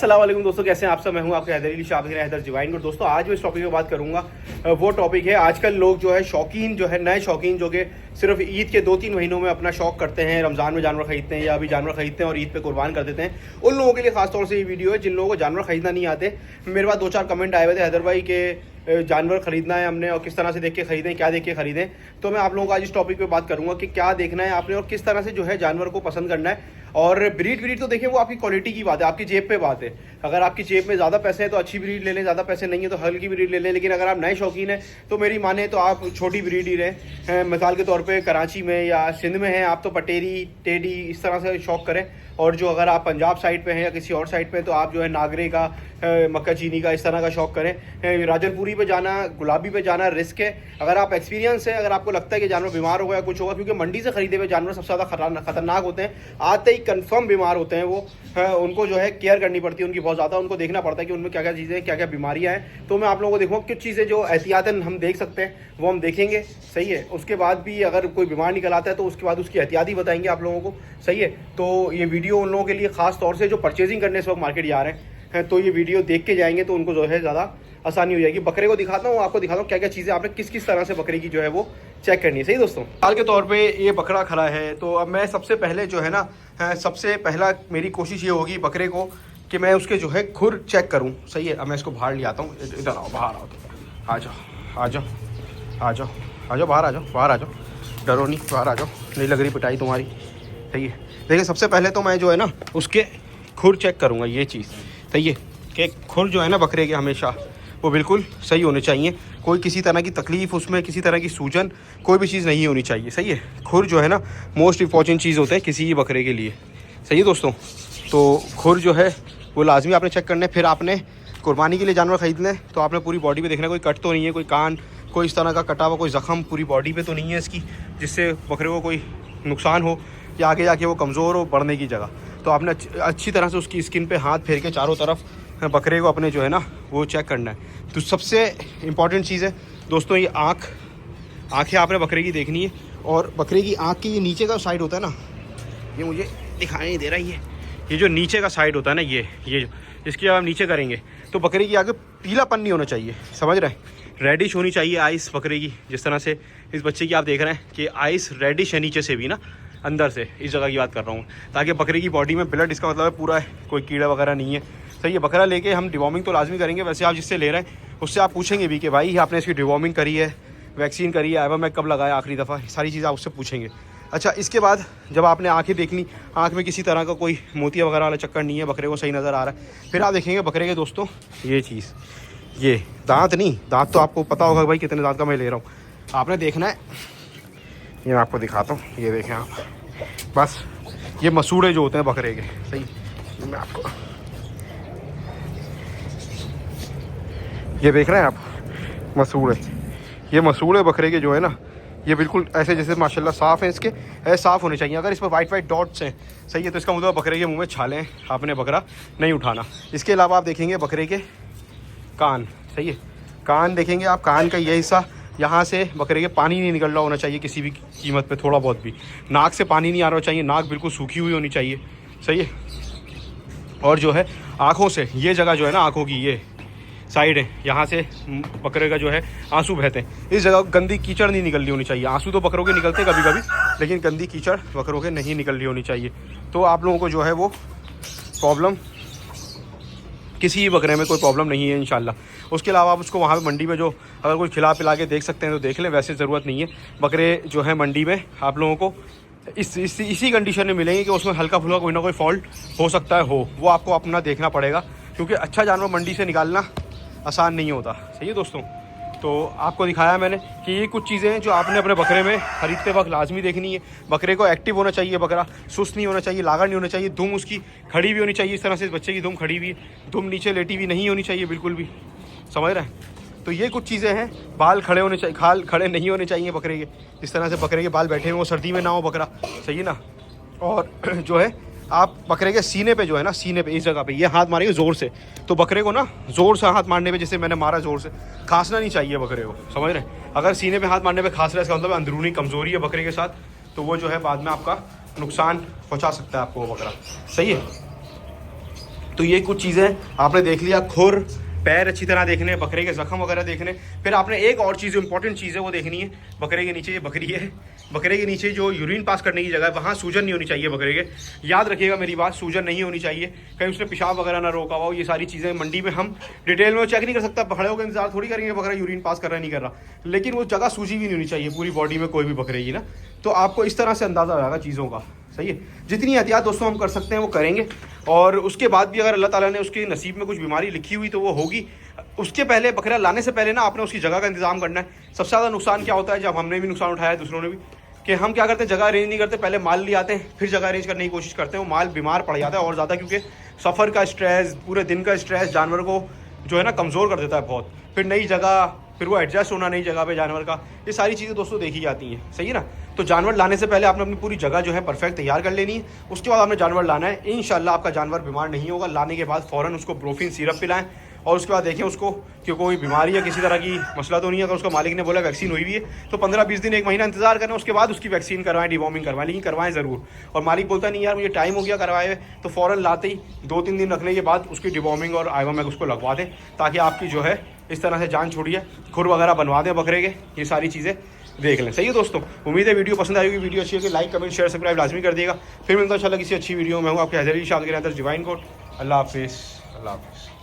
अस्सलाम वालेकुम दोस्तों, कैसे हैं आप सब। मैं हूं आपके हैदर अली शाह हैदर डिवाइन। और दोस्तों आज मैं इस टॉपिक पे बात करूंगा। वो टॉपिक है आजकल लोग जो है शौकीन जो है नए शौकीन जो कि सिर्फ ईद के 2-3 महीनों में अपना शौक करते हैं, रमज़ान में जानवर खरीदते हैं या अभी जानवर खरीदते हैं और ईद पे कुर्बान कर देते हैं। उन लोगों के लिए खासतौर से ये वीडियो है जिन लोगों को जानवर खरीदना नहीं आते। मेरे पास 2-4 कमेंट आए हुए थे हैदर भाई के जानवर खरीदना है हमने और किस तरह से देख के खरीदें, क्या देख के खरीदें। तो मैं आप लोगों को आज इस टॉपिक पे बात करूंगा कि क्या देखना है आपने और किस तरह से जो है जानवर को पसंद करना है। और ब्रीड तो देखिए वो आपकी क्वालिटी की बात है, आपकी जेब पे बात है। अगर आपकी जेब में ज़्यादा पैसे हैं तो अच्छी ब्रीड ले लें, ज़्यादा पैसे नहीं है तो हल्की ब्रीड ले लें। लेकिन अगर आप नए शौकीन हैं तो मेरी माने तो आप छोटी ब्रीड ही रहें। मिसाल के तौर पे कराची में या सिंध में हैं आप तो पटेरी, टेडी इस तरह से शौक करें। और जो अगर आप पंजाब साइड पे हैं या किसी और साइड पे तो आप जो है नागरे का, मक्का चीनी का इस तरह का शौक करें। राजनपुरी पे जाना, गुलाबी पे जाना रिस्क है। अगर आप एक्सपीरियंस है, अगर आपको लगता है कि जानवर बीमार होगा या कुछ होगा, क्योंकि मंडी से खरीदे हुए जानवर सबसे ज़्यादा खतरनाक होते हैं। आते ही कंफर्म बीमार होते हैं वो। उनको जो है केयर करनी पड़ती है उनकी बहुत ज़्यादा, उनको देखना पड़ता है कि उनमें क्या क्या चीज़ें, क्या क्या बीमारियाँ हैं। तो मैं आप लोगों को देखूँगा कुछ चीज़ें जो एहतियातन हम देख सकते हैं वो हम देखेंगे, सही है। उसके बाद भी अगर कोई बीमार निकल आता है तो उसके बाद उसकी एहतियाती बताएंगे आप लोगों को, सही है। तो ये वीडियो उन लोगों के लिए खास तौर से जो परचेजिंग करने इस वक्त मार्केट जा रहे हैं, तो ये वीडियो देख के जाएंगे तो उनको जो है ज़्यादा आसानी हो जाएगी। बकरे को दिखाता हूँ, आपको दिखाता हूँ क्या क्या चीज़ें आपने किस किस तरह से बकरे की जो है वो चेक करनी है, सही दोस्तों। मिसाल के तौर पे ये बकरा खड़ा है तो अब मैं सबसे पहले जो है ना, सबसे पहला मेरी कोशिश ये होगी बकरे को कि मैं उसके जो है खुर चेक करूँ, सही है। अब मैं इसको बाहर ले आता हूँ, इधर आओ, बाहर आओ, आ जाओ आ जाओ आ जाओ आ जाओ, बाहर आ जाओ, बाहर आ जाओ, डरो नहीं, बाहर आ जाओ, नहीं लग रही पिटाई तुम्हारी, सही है। देखिए सबसे पहले तो मैं जो है ना उसके खुर चेक करूँगा, ये चीज़ सही है कि खुर जो है ना बकरे के हमेशा वो बिल्कुल सही होने चाहिए। कोई किसी तरह की तकलीफ़ उसमें, किसी तरह की सूजन, कोई भी चीज़ नहीं होनी चाहिए, सही है। खुर जो है ना मोस्ट इम्पॉर्टेंट चीज़ होता है किसी भी बकरे के लिए, सही है दोस्तों। तो खुर जो है वो लाजमी आपने चेक करना है। फिर आपने कुर्बानी के लिए जानवर ख़रीदना है तो आपने पूरी बॉडी पे देखना है, कोई कट तो नहीं है, कोई कान कोई इस तरह का कटा हुआ कोई ज़ख़म पूरी बॉडी पे तो नहीं है इसकी, जिससे बकरे को कोई नुकसान हो या आगे जाके वो कमज़ोर हो बढ़ने की जगह। तो आपने अच्छी तरह से उसकी स्किन पे हाथ फेर के चारों तरफ बकरे को अपने जो है ना वो चेक करना है। तो सबसे इम्पॉर्टेंट चीज़ है दोस्तों ये आँखें आपने बकरे की देखनी है। और बकरे की आँख की ये नीचे का साइड होता है ना, ये मुझे दिखाई नहीं दे रहा है, ये जो नीचे का साइड होता है ना, ये जो इसकी आप नीचे करेंगे तो बकरे की आगे पीलापन नहीं होना चाहिए, समझ रहे हैं। रेडिश होनी चाहिए आइस बकरे की, जिस तरह से इस बच्चे की आप देख रहे हैं कि आइस रेडिश है नीचे से भी ना, अंदर से, इस जगह की बात कर रहा हूँ, ताकि बकरे की बॉडी में ब्लड, इसका मतलब है पूरा है, कोई कीड़ा वगैरह नहीं है, सही है। बकरा लेके हम डिवॉर्मिंग तो लाजमी करेंगे। वैसे आप जिससे ले रहे हैं उससे आप पूछेंगे भी कि भाई आपने इसकी डिवॉर्मिंग करी है, वैक्सीन करी है, आइवर्मेक्टिन कब लगाया आखिरी दफ़ा, सारी चीज़ें आप उससे पूछेंगे। अच्छा, इसके बाद जब आपने आँखें देख ली, आँख में किसी तरह का कोई मोतिया वगैरह वाला चक्कर नहीं है, बकरे को सही नज़र आ रहा है, फिर आप देखेंगे बकरे के दोस्तों ये चीज़, ये दांत नहीं, दांत तो आपको पता होगा भाई कितने दांत का मैं ले रहा हूँ, आपने देखना है। ये मैं आपको दिखाता हूँ, ये देखें आप, बस ये मसूड़े जो होते हैं बकरे के, सही, मैं आपको ये देख रहे हैं आप, मसूड़े, ये मसूड़े बकरे के जो है ना ये बिल्कुल ऐसे जैसे माशाल्लाह साफ़ हैं, इसके ऐसे साफ़ होने चाहिए। अगर इस पर वाइट डॉट्स हैं, सही है, तो इसका मतलब बकरे के मुंह में छाले हैं, आपने बकरा नहीं उठाना। इसके अलावा आप देखेंगे बकरे के कान, सही है, कान देखेंगे आप, कान का ये हिस्सा यहाँ से बकरे के पानी नहीं निकल रहा होना चाहिए किसी भी कीमत पे, थोड़ा बहुत भी। नाक से पानी नहीं आ रहा चाहिए, नाक बिल्कुल सूखी हुई होनी चाहिए, सही है। और जो है आँखों से ये जगह जो है ना, आँखों की ये साइड है, यहाँ से बकरे का जो है आंसू बहते हैं, इस जगह गंदी कीचड़ नहीं निकल रही होनी चाहिए। आंसू तो बकरों के निकलते कभी कभी, लेकिन गंदी कीचड़ बकरों के नहीं निकल रही होनी चाहिए। तो आप लोगों को जो है वो प्रॉब्लम, किसी भी बकरे में कोई प्रॉब्लम नहीं है इंशाल्लाह। उसके अलावा आप उसको वहाँ पे मंडी में जो अगर कोई खिला पिला के देख सकते हैं तो देख लें, वैसे ज़रूरत नहीं है। बकरे जो है मंडी में आप लोगों को इसी कंडीशन में मिलेंगे कि उसमें हल्का फुल्का कोई ना कोई फॉल्ट हो सकता है, वो आपको अपना देखना पड़ेगा, क्योंकि अच्छा जानवर मंडी से निकालना आसान नहीं होता, सही है दोस्तों। तो आपको दिखाया मैंने कि ये कुछ चीज़ें हैं जो आपने अपने बकरे में खरीदते वक्त लाजमी देखनी है। बकरे को एक्टिव होना चाहिए, बकरा सुस्त नहीं होना चाहिए, लागड़ नहीं होना चाहिए, दुम उसकी खड़ी भी होनी चाहिए, इस तरह से इस बच्चे की दुम खड़ी भी, दुम नीचे लेटी भी नहीं होनी चाहिए बिल्कुल भी, समझ रहे हैं। तो ये कुछ चीज़ें हैं। बाल खड़े होने चाहिए, खाल खड़े नहीं होने चाहिए बकरे के, इस तरह से बकरे के बाल बैठे हुए, वो सर्दी में ना हो बकरा, सही है ना। और जो है आप बकरे के सीने पे जो है ना, सीने पे इस जगह पे ये हाथ मारेंगे ज़ोर से, तो बकरे को ना ज़ोर से हाथ मारने पे, जैसे मैंने मारा ज़ोर से, खांसना नहीं चाहिए बकरे को, समझ रहे हैं। अगर सीने पे हाथ मारने पे खांस रहा है, इसका मतलब अंदरूनी कमज़ोरी है बकरे के साथ, तो वो जो है बाद में आपका नुकसान पहुंचा सकता है आपको वो बकरा, सही है। तो ये कुछ चीज़ें आपने देख लिया, खुर पैर अच्छी तरह देखने, बकरे के जख्म वगैरह देखने। फिर आपने एक और चीज़, इंपॉर्टेंट चीज़ है वो देखनी है। बकरे के नीचे, ये बकरी है, बकरे के नीचे जो यूरिन पास करने की जगह है वहाँ सूजन नहीं होनी चाहिए बकरे के। याद रखिएगा मेरी बात, सूजन नहीं होनी चाहिए, कहीं उसने पेशाब वगैरह ना रोका हुआ हो। ये सारी चीज़ें मंडी में हम डिटेल में चेक नहीं कर सकता, खड़े होकर इंतजार थोड़ी करेंगे बकरा यूरिन पास कर रहा है नहीं कर रहा, लेकिन वो जगह सूजी भी नहीं होनी चाहिए पूरी बॉडी में कोई भी बकरे की ना। तो आपको इस तरह से अंदाज़ा हो जाएगा चीज़ों का, सही है। जितनी एहतियात दोस्तों हम कर सकते हैं वो करेंगे, और उसके बाद भी अगर अल्लाह ताला ने उसके नसीब में कुछ बीमारी लिखी हुई तो वो होगी। उसके पहले बकरा लाने से पहले ना आपने उसकी जगह का इंतजाम करना है। सबसे ज़्यादा नुकसान क्या होता है, जब हमने भी नुकसान उठाया है दूसरों ने भी, कि हम क्या करते हैं, जगह अरेंज नहीं करते, पहले माल ले आते हैं, फिर जगह अरेंज करने की कोशिश करते हैं। वो माल बीमार पड़ जाता है और ज़्यादा, क्योंकि सफ़र का स्ट्रेस, पूरे दिन का स्ट्रेस जानवर को जो है ना कमज़ोर कर देता है बहुत। फिर नई जगह, फिर वो एडजस्ट होना नई जगह पे जानवर का, ये सारी चीज़ें दोस्तों देखी जाती हैं, सही है ना। तो जानवर लाने से पहले आपने अपनी पूरी जगह जो है परफेक्ट तैयार कर लेनी है। उसके बाद आपने जानवर लाना है, इंशाल्लाह आपका जानवर बीमार नहीं होगा। लाने के बाद फ़ौरन उसको ब्रोफिन सिरप पिलाएं, और उसके बाद देखें उसको कि कोई बीमारी या किसी तरह की मसला तो नहीं है। अगर उसका मालिक ने बोला वैक्सीन हुई भी है तो 15-20 दिन, 1 महीना इंतजार करें, उसके बाद उसकी वैक्सीन करवाएं, डिवॉर्मिंग करवाएं, लेकिन करवाएं ज़रूर। और मालिक बोलता नहीं यार मुझे टाइम हो गया करवाए, तो फ़ौरन लाते ही 2-3 दिन रखने के बाद उसकी डिवॉर्मिंग और आइवामैक उसको लगवा दें, ताकि आपकी जो है इस तरह से जान छोड़िए, खुर वगैरह बनवा दें बकरे के। ये सारी चीज़ें देख लें, सही है दोस्तों। उम्मीद है वीडियो पसंद आएगी। वीडियो अच्छी है कि लाइक, कमेंट, शेयर, सब्सक्राइब लाजमी कर दिएगा। फिर मिलता है इंशाल्लाह किसी अच्छी वीडियो में। हूँ आपके हैदर अली शाह के अंदर डिवाइन कोट। अल्लाह हाफिज़, अल्लाह हाफिज़।